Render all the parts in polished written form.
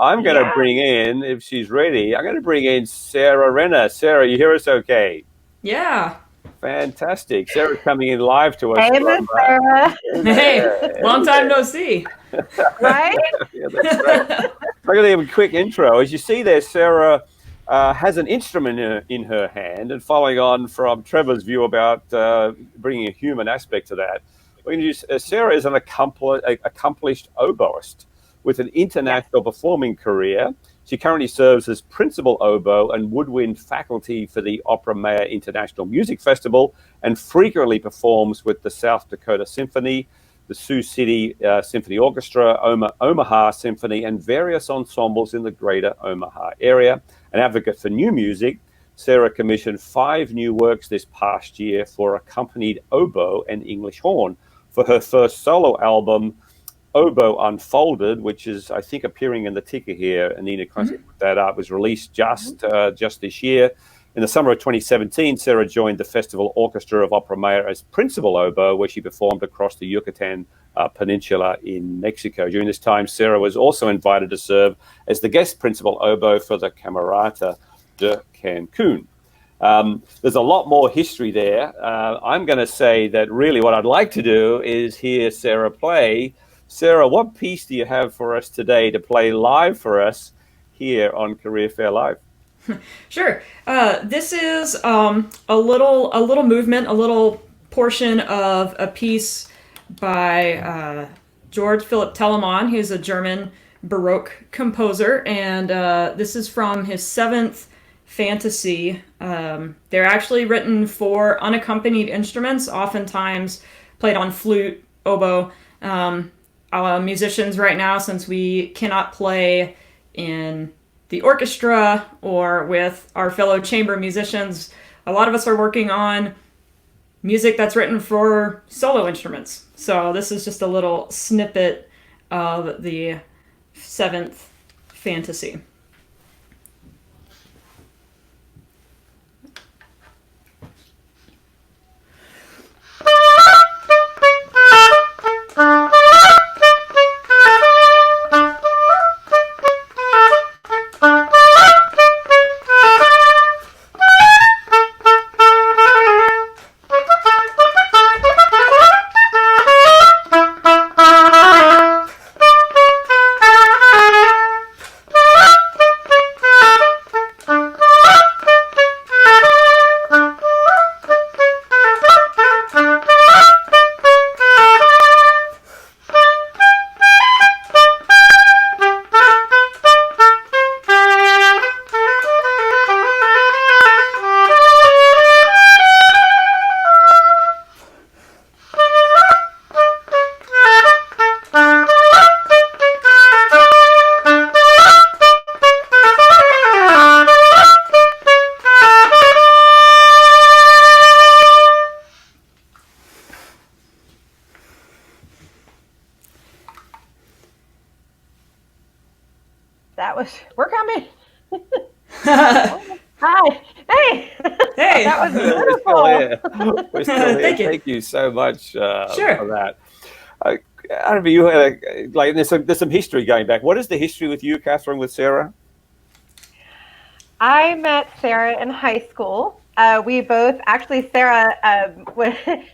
I'm going to Yeah. bring in, if she's ready, I'm going to bring in Sara Renner. Sara, you hear us okay? Yeah. Fantastic. Sara's coming in live to us Hey, from, Miss Sarah. hey Hey, there, long hey time there. no see. Right? Yeah, that's right. I'm going to give a quick intro. As you see there, Sara has an instrument in her hand, and following on from Trevor's view about bringing a human aspect to that, we're going to use Sara is an accomplished oboist with an Yes. international performing career. She currently serves as principal oboe and woodwind faculty for the Opera Mayer International Music Festival and frequently performs with the South Dakota Symphony, the Sioux City Symphony Orchestra, Omaha Symphony, and various ensembles in the greater Omaha area. An advocate for new music, Sara commissioned 5 new works this past year for accompanied oboe and English horn. For her first solo album, Oboe Unfolded, which is, I think, appearing in the ticker here, and Nina Clancy put that up, was released just this year. In the summer of 2017, Sara joined the Festival Orchestra of Opera Mayer as principal oboe, where she performed across the Yucatan Peninsula in Mexico. During this time, Sara was also invited to serve as the guest principal oboe for the Camerata de Cancun. There's a lot more history there. I'm going to say that really what I'd like to do is hear Sara play. Sara, what piece do you have for us today to play live for us here on Career Fair Live? Sure. This is a little movement, a little portion of a piece by George Philipp Telemann, who's a German Baroque composer, and this is from his seventh fantasy. They're actually written for unaccompanied instruments, oftentimes played on flute, oboe. Musicians right now, since we cannot play in the orchestra or with our fellow chamber musicians, a lot of us are working on music that's written for solo instruments. So this is just a little snippet of the seventh fantasy. We're coming. Hi. Hey. Hey! That was We're still here. beautiful. We're still here. Thank you. Thank you so much for Sure. that. I don't know, you had like there's some history going back. What is the history with you, Catherine, with Sara? I met Sara in high school. We both actually, Sara,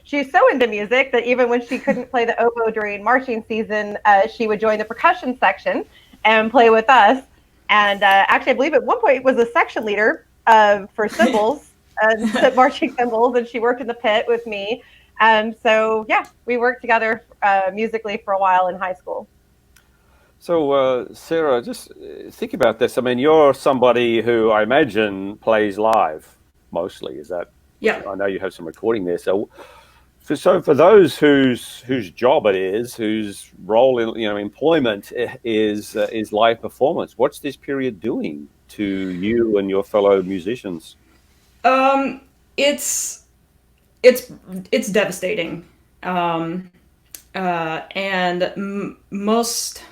she's so into music that even when she couldn't play the oboe during marching season, she would join the percussion section and play with us. And actually, I believe at one point was a section leader for cymbals, marching cymbals, and she worked in the pit with me. And so, yeah, we worked together musically for a while in high school. So, Sara, just think about this. I mean, you're somebody who I imagine plays live mostly. Is that? Yeah. I know you have some recording there. So for those whose job it is, whose role in employment is live performance, what's this period doing to you and your fellow musicians? Um, it's it's devastating. Um, and most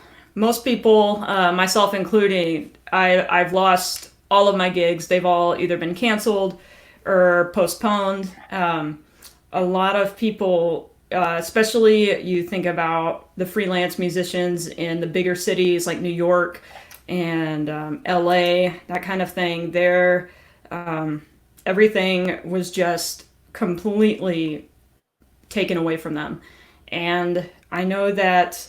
people, myself including, I've lost all of my gigs. They've all either been canceled or postponed. A lot of people, especially you think about the freelance musicians in the bigger cities like New York and LA, that kind of thing. There, everything was just completely taken away from them. And I know that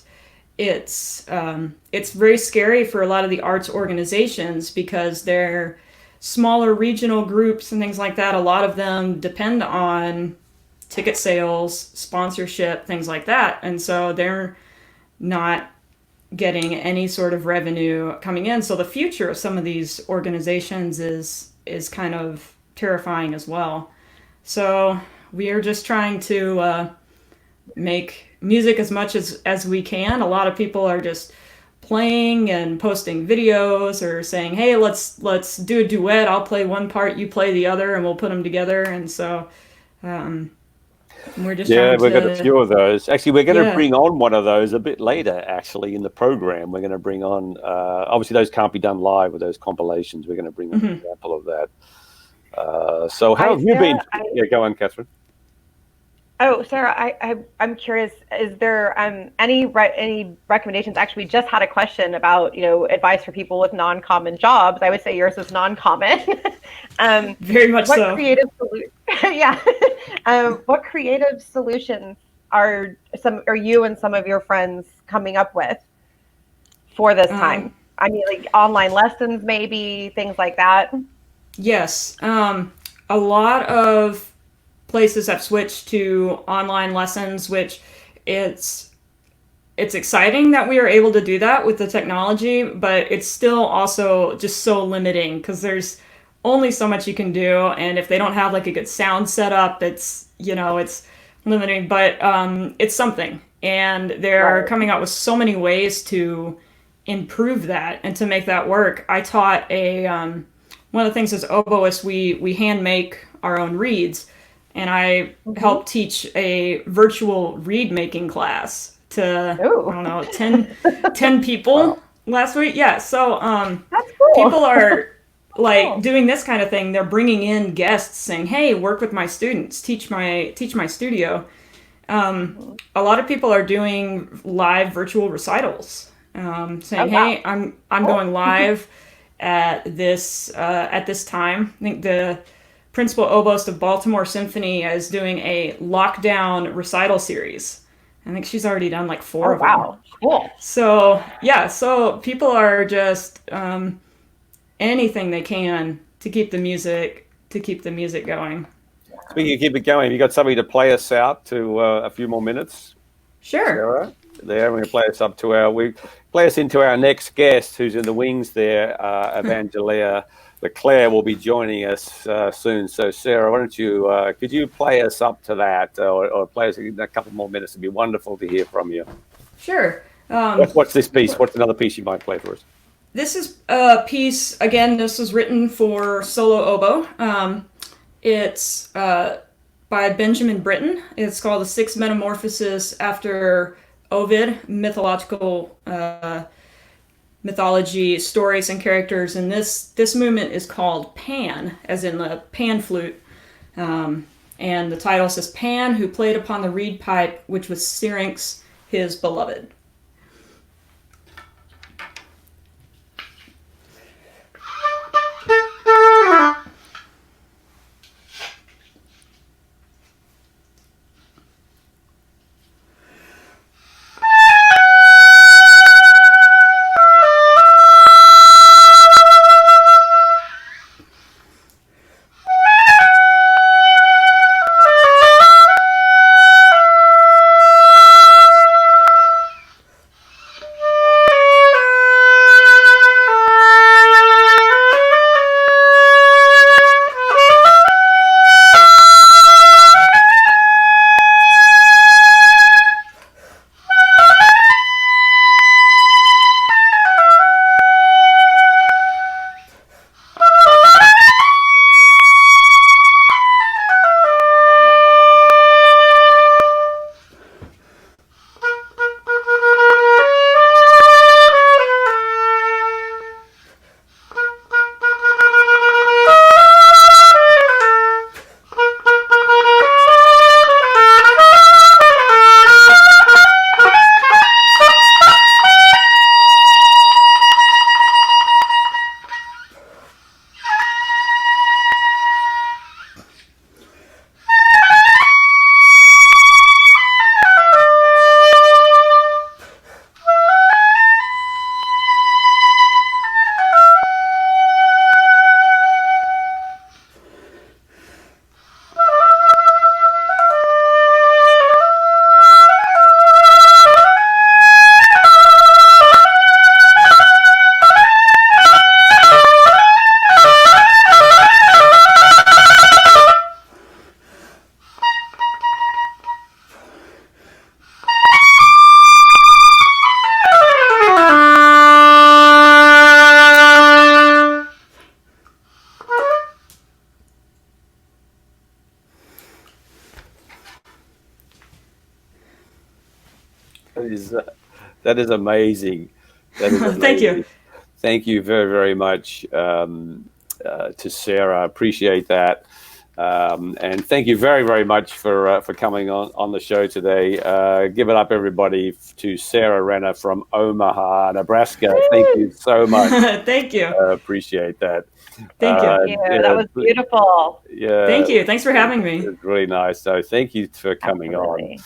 it's very scary for a lot of the arts organizations because they're smaller regional groups and things like that. A lot of them depend on ticket sales, sponsorship, things like that. And so they're not getting any sort of revenue coming in. So the future of some of these organizations is kind of terrifying as well. So we are just trying to make music as much as we can. A lot of people are just playing and posting videos or saying, hey, let's do a duet. I'll play one part, you play the other, and we'll put them together. And so we're just trying to... we've got a few of those. Actually, we're going to Yeah. bring on one of those a bit later, actually, in the program. We're going to bring on, obviously, those can't be done live with those compilations. We're going to bring on an example of that. So how have you been? Yeah, go on, Catherine. Oh, Sarah, I'm curious. Is there any recommendations? Actually, we just had a question about advice for people with non-common jobs. I would say yours is non-common. Very much what so. Creative yeah. What creative solutions are you and some of your friends coming up with for this time? I mean, like online lessons, maybe things like that. Yes, a lot of places have switched to online lessons, which it's exciting that we are able to do that with the technology, but it's still also just so limiting because there's only so much you can do, and if they don't have like a good sound setup, it's limiting, but it's something, and they're coming out with so many ways to improve that and to make that work. I taught one of the things as oboists, we hand make our own reeds. And I helped teach a virtual reed making class to, I don't know, 10 people last week. Yeah, so That's cool. people are like doing this kind of thing. They're bringing in guests saying, hey, work with my students, teach my studio. A lot of people are doing live virtual recitals, saying, hey, I'm going live at this time. I think the principal oboist of Baltimore Symphony is doing a lockdown recital series. I think she's already done like 4 of them. Wow, cool. So yeah, so people are just anything they can to keep the music going. Speaking of keep it going, have you got somebody to play us out to a few more minutes? Sure. Sarah, there, we're going to play us into our next guest, who's in the wings there, Evangelia Leclerc will be joining us soon. So, Sarah, why don't you, could you play us up to that or play us in a couple more minutes? It'd be wonderful to hear from you. Sure. What's this piece? What's another piece you might play for us? This is a piece, again, this was written for solo oboe. It's by Benjamin Britten. It's called The Six Metamorphoses after Ovid, mythology, stories, and characters. And this movement is called Pan, as in the pan flute. And the title says, Pan, who played upon the reed pipe, which was Syrinx, his beloved. that is amazing. That is amazing. Thank you. Thank you very, very much to Sarah. Appreciate that. And thank you very, very much for coming on the show today. Give it up, everybody, to Sara Renner from Omaha, Nebraska. Thank you so much. Thank you. Appreciate that. Thank you. That was beautiful. Yeah. Thank you. Thanks for having me. It's really nice. So thank you for coming Absolutely. on.